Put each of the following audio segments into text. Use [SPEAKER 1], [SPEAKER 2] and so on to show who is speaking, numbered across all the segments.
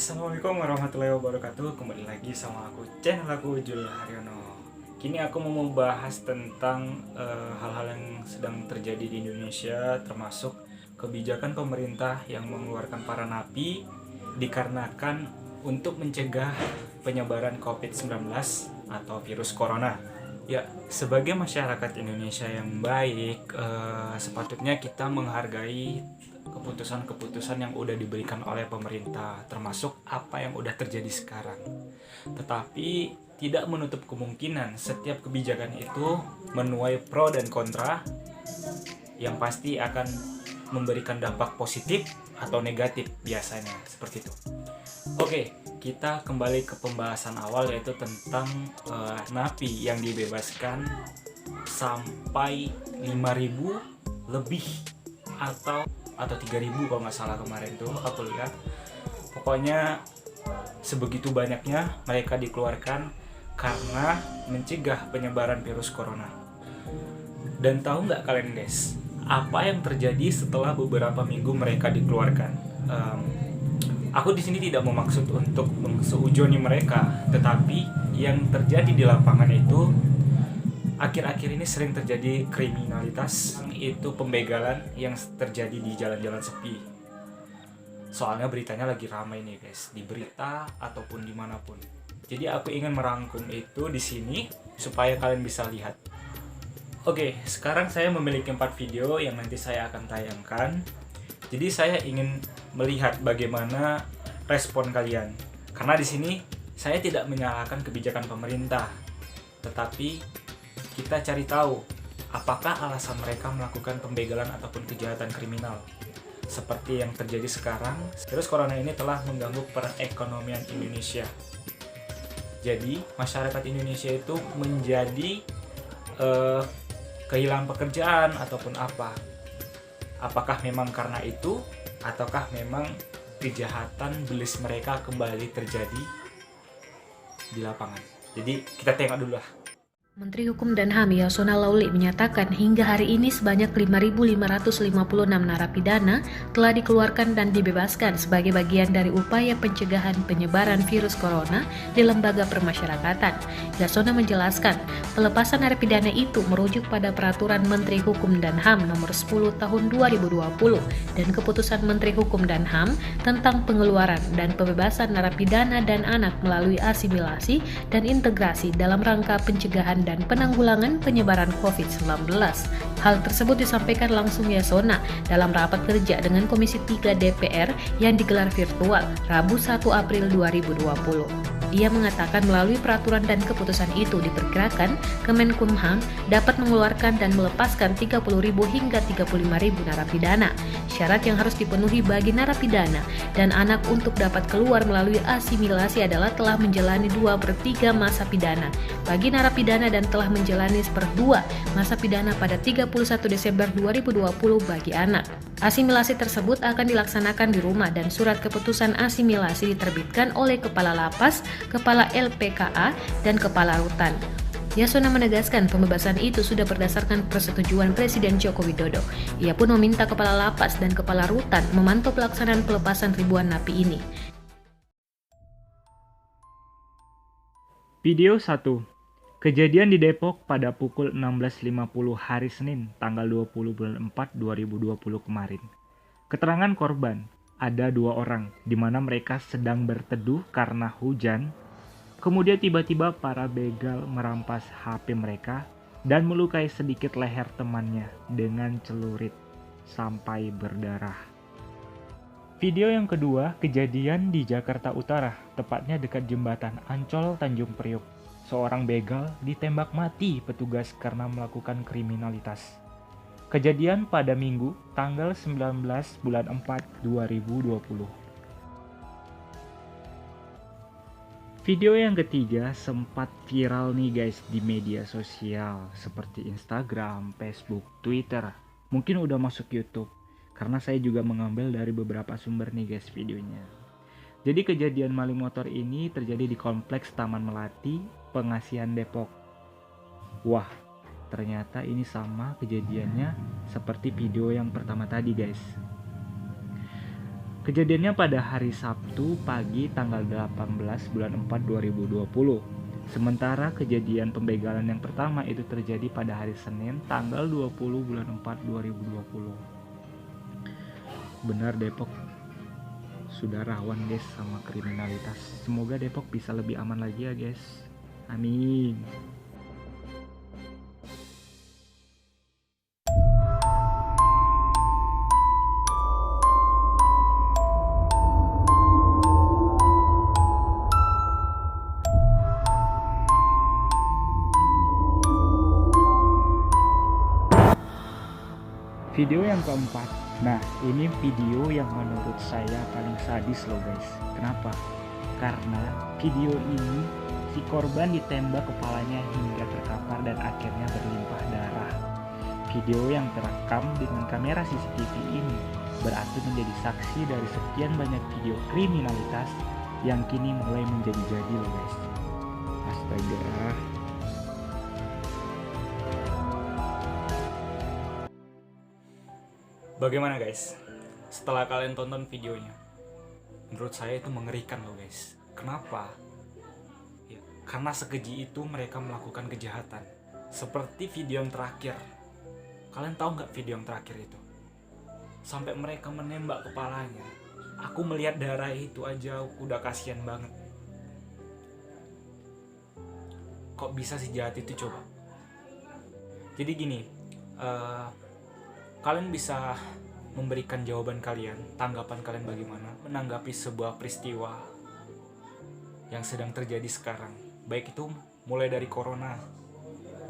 [SPEAKER 1] Assalamualaikum warahmatullahi wabarakatuh. Kembali lagi sama channel aku Jul Haryono. Kini aku mau membahas tentang hal-hal yang sedang terjadi di Indonesia, termasuk kebijakan pemerintah yang mengeluarkan para napi dikarenakan untuk mencegah penyebaran COVID-19 atau virus corona. Ya, sebagai masyarakat Indonesia yang baik, sepatutnya kita menghargai keputusan-keputusan yang udah diberikan oleh pemerintah, termasuk apa yang udah terjadi sekarang. Tetapi tidak menutup kemungkinan setiap kebijakan itu menuai pro dan kontra yang pasti akan memberikan dampak positif atau negatif biasanya, seperti itu. Oke, kita kembali ke pembahasan awal, yaitu tentang napi yang dibebaskan sampai 5.000 lebih atau 3.000 kalau nggak salah kemarin tuh aku lihat. Pokoknya sebegitu banyaknya mereka dikeluarkan karena mencegah penyebaran virus corona. Dan tahu nggak kalian guys, apa yang terjadi setelah beberapa minggu mereka dikeluarkan? Aku di sini tidak bermaksud untuk menseujoni mereka, tetapi yang terjadi di lapangan itu akhir-akhir ini sering terjadi kriminalitas, itu pembegalan yang terjadi di jalan-jalan sepi. Soalnya beritanya lagi ramai nih guys, di berita ataupun dimanapun. Jadi aku ingin merangkum itu di sini supaya kalian bisa lihat. Oke, sekarang saya memiliki 4 video yang nanti saya akan tayangkan. Jadi saya ingin melihat bagaimana respon kalian. Karena di sini saya tidak menyalahkan kebijakan pemerintah, tetapi kita cari tahu apakah alasan mereka melakukan pembegalan ataupun kejahatan kriminal seperti yang terjadi sekarang. Virus corona ini telah mengganggu perekonomian Indonesia. Jadi masyarakat Indonesia itu menjadi kehilangan pekerjaan ataupun apa. Apakah memang karena itu ataukah memang kejahatan belis mereka kembali terjadi di lapangan. Jadi kita tengok dulu lah.
[SPEAKER 2] Menteri Hukum dan HAM Yasona Lauli menyatakan hingga hari ini sebanyak 5.556 narapidana telah dikeluarkan dan dibebaskan sebagai bagian dari upaya pencegahan penyebaran virus corona di lembaga permasyarakatan. Yasona menjelaskan, pelepasan narapidana itu merujuk pada Peraturan Menteri Hukum dan HAM Nomor 10 Tahun 2020 dan Keputusan Menteri Hukum dan HAM tentang pengeluaran dan pembebasan narapidana dan anak melalui asimilasi dan integrasi dalam rangka pencegahan dan penanggulangan penyebaran COVID-19. Hal tersebut disampaikan langsung Yasona dalam rapat kerja dengan Komisi 3 DPR yang digelar virtual Rabu 1 April 2020. Ia mengatakan melalui peraturan dan keputusan itu diperkirakan Kemenkumham dapat mengeluarkan dan melepaskan 30.000 hingga 35.000 narapidana. Syarat yang harus dipenuhi bagi narapidana dan anak untuk dapat keluar melalui asimilasi adalah telah menjalani 2/3 masa pidana bagi narapidana dan telah menjalani 1/2 masa pidana pada 31 Desember 2020 bagi anak. Asimilasi tersebut akan dilaksanakan di rumah dan surat keputusan asimilasi diterbitkan oleh Kepala Lapas, Kepala LPKA, dan Kepala Rutan. Yasona menegaskan pembebasan itu sudah berdasarkan persetujuan Presiden Joko Widodo. Ia pun meminta Kepala Lapas dan Kepala Rutan memantau pelaksanaan pelepasan ribuan napi ini.
[SPEAKER 1] Video 1. Kejadian di Depok pada pukul 16.50 hari Senin, tanggal 20 bulan 4 2020 kemarin. Keterangan korban, ada 2 orang, di mana mereka sedang berteduh karena hujan. Kemudian tiba-tiba para begal merampas HP mereka dan melukai sedikit leher temannya dengan celurit sampai berdarah. Video yang kedua, kejadian di Jakarta Utara, tepatnya dekat jembatan Ancol Tanjung Priok. Seorang begal ditembak mati petugas karena melakukan kriminalitas. Kejadian pada Minggu, tanggal 19 bulan 4 2020. Video yang ketiga sempat viral nih guys di media sosial seperti Instagram, Facebook, Twitter. Mungkin udah masuk YouTube karena saya juga mengambil dari beberapa sumber nih guys videonya. Jadi kejadian maling motor ini terjadi di kompleks Taman Melati, Pengasihan Depok. Wah, ternyata ini sama kejadiannya seperti video yang pertama tadi guys. Kejadiannya pada hari Sabtu pagi tanggal 18 bulan 4 2020. Sementara kejadian pembegalan yang pertama itu terjadi pada hari Senin tanggal 20 bulan 4 2020. Benar, Depok sudah rawan guys sama kriminalitas. Semoga Depok bisa lebih aman lagi ya guys. Amin. Video yang keempat. Nah, ini video yang menurut saya paling sadis loh guys. Kenapa? Karena video ini si korban ditembak kepalanya hingga terkapar dan akhirnya berlimpah darah. Video yang terekam dengan kamera CCTV ini berarti menjadi saksi dari sekian banyak video kriminalitas yang kini mulai menjadi-jadi loh guys. Astaga. Bagaimana guys? Setelah kalian tonton videonya, menurut saya itu mengerikan loh guys. Kenapa? Ya, karena sekeji itu mereka melakukan kejahatan. Seperti video yang terakhir. Kalian tahu nggak video yang terakhir itu? Sampai mereka menembak kepalanya. Aku melihat darah itu aja udah kasihan banget. Kok bisa sejahat itu coba? Jadi gini, kalian bisa memberikan jawaban kalian, tanggapan kalian bagaimana menanggapi sebuah peristiwa yang sedang terjadi sekarang, baik itu mulai dari corona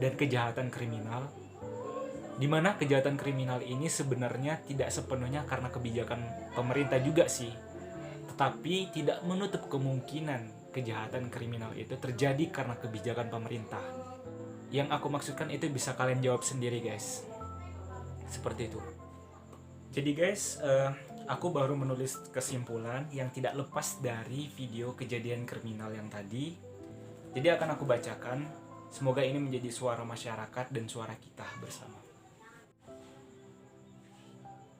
[SPEAKER 1] dan kejahatan kriminal, di mana kejahatan kriminal ini sebenarnya tidak sepenuhnya karena kebijakan pemerintah juga sih, tetapi tidak menutup kemungkinan kejahatan kriminal itu terjadi karena kebijakan pemerintah. Yang aku maksudkan itu bisa kalian jawab sendiri guys. Seperti itu. Jadi guys, aku baru menulis kesimpulan yang tidak lepas dari video kejadian kriminal yang tadi. Jadi akan aku bacakan. Semoga ini menjadi suara masyarakat dan suara kita bersama.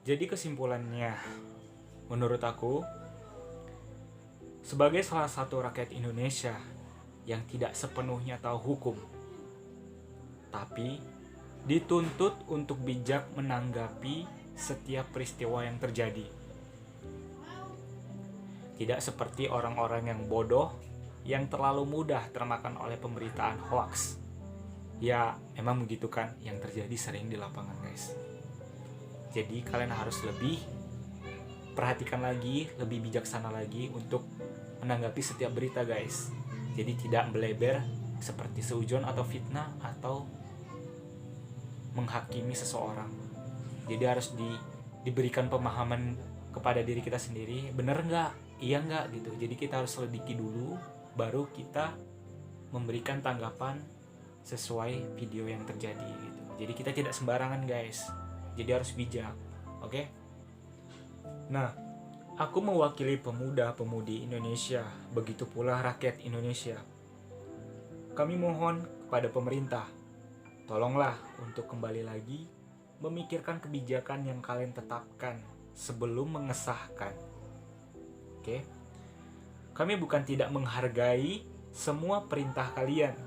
[SPEAKER 1] Jadi kesimpulannya, menurut aku, sebagai salah satu rakyat Indonesia yang tidak sepenuhnya tahu hukum, tapi dituntut untuk bijak menanggapi setiap peristiwa yang terjadi. Tidak seperti orang-orang yang bodoh yang terlalu mudah termakan oleh pemberitaan hoax. Ya, memang begitu kan yang terjadi sering di lapangan guys. Jadi kalian harus lebih perhatikan lagi, lebih bijaksana lagi untuk menanggapi setiap berita guys. Jadi tidak melebar seperti seujon atau fitnah atau menghakimi seseorang. Jadi harus diberikan pemahaman kepada diri kita sendiri, bener nggak, iya nggak gitu. Jadi kita harus selidiki dulu, baru kita memberikan tanggapan sesuai video yang terjadi gitu. Jadi kita tidak sembarangan guys. Jadi harus bijak, oke? Nah, aku mewakili pemuda-pemudi Indonesia, begitu pula rakyat Indonesia. Kami mohon kepada pemerintah, tolonglah untuk kembali lagi memikirkan kebijakan yang kalian tetapkan sebelum mengesahkan. Oke? Kami bukan tidak menghargai semua perintah kalian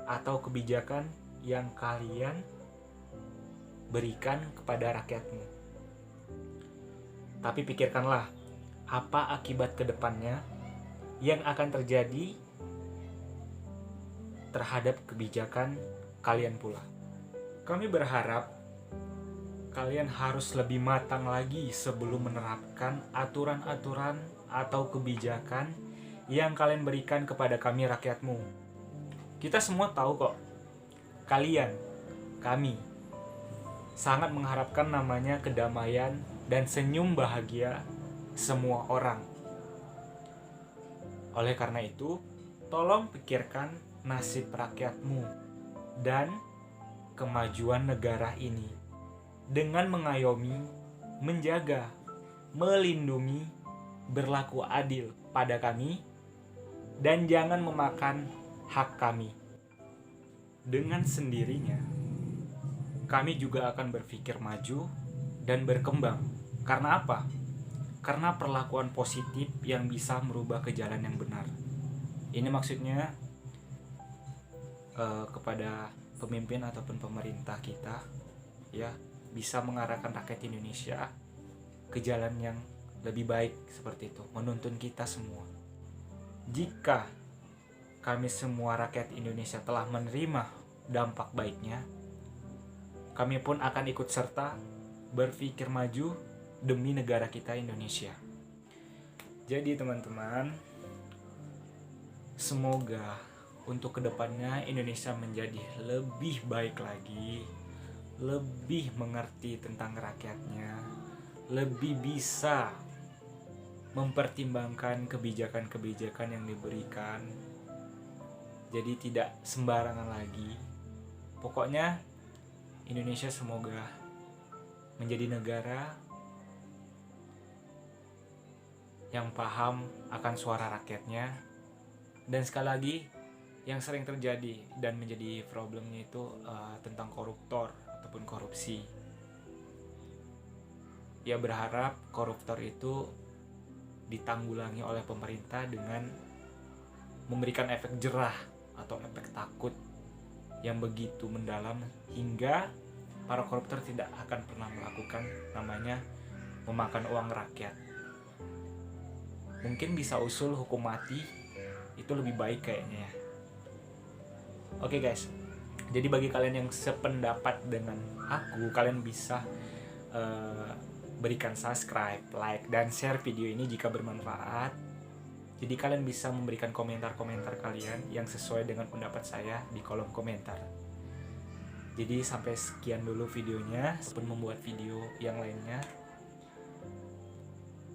[SPEAKER 1] atau kebijakan yang kalian berikan kepada rakyatmu. Tapi pikirkanlah apa akibat kedepannya yang akan terjadi terhadap kebijakan kalian pula. Kami berharap kalian harus lebih matang lagi sebelum menerapkan aturan-aturan atau kebijakan yang kalian berikan kepada kami rakyatmu. Kita semua tahu kok, kami sangat mengharapkan namanya kedamaian dan senyum bahagia semua orang. Oleh karena itu, tolong pikirkan nasib rakyatmu dan kemajuan negara ini dengan mengayomi, menjaga, melindungi, berlaku adil pada kami, dan jangan memakan hak kami. Dengan sendirinya, kami juga akan berpikir maju dan berkembang. Karena apa? karena perlakuan positif yang bisa merubah ke jalan yang benar. Ini maksudnya kepada pemimpin ataupun pemerintah kita, ya, bisa mengarahkan rakyat Indonesia ke jalan yang lebih baik seperti itu, menuntun kita semua. Jika kami semua rakyat Indonesia telah menerima dampak baiknya, kami pun akan ikut serta berpikir maju demi negara kita Indonesia. Jadi teman-teman, semoga untuk kedepannya Indonesia menjadi lebih baik lagi, lebih mengerti tentang rakyatnya, lebih bisa mempertimbangkan kebijakan-kebijakan yang diberikan. Jadi tidak sembarangan lagi. Pokoknya Indonesia semoga menjadi negara yang paham akan suara rakyatnya. Dan sekali lagi, yang sering terjadi dan menjadi problemnya itu tentang koruptor ataupun korupsi. Ya, berharap koruptor itu ditanggulangi oleh pemerintah dengan memberikan efek jerah atau efek takut yang begitu mendalam hingga para koruptor tidak akan pernah melakukan namanya memakan uang rakyat. Mungkin bisa usul hukum mati, itu lebih baik kayaknya ya. Oke guys, jadi bagi kalian yang sependapat dengan aku, kalian bisa berikan subscribe, like, dan share video ini jika bermanfaat. Jadi kalian bisa memberikan komentar-komentar kalian yang sesuai dengan pendapat saya di kolom komentar. Jadi sampai sekian dulu videonya, ataupun membuat video yang lainnya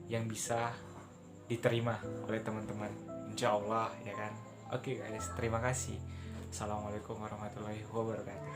[SPEAKER 1] yang bisa diterima oleh teman-teman, insya Allah ya kan. Oke guys, terima kasih. Assalamualaikum warahmatullahi wabarakatuh.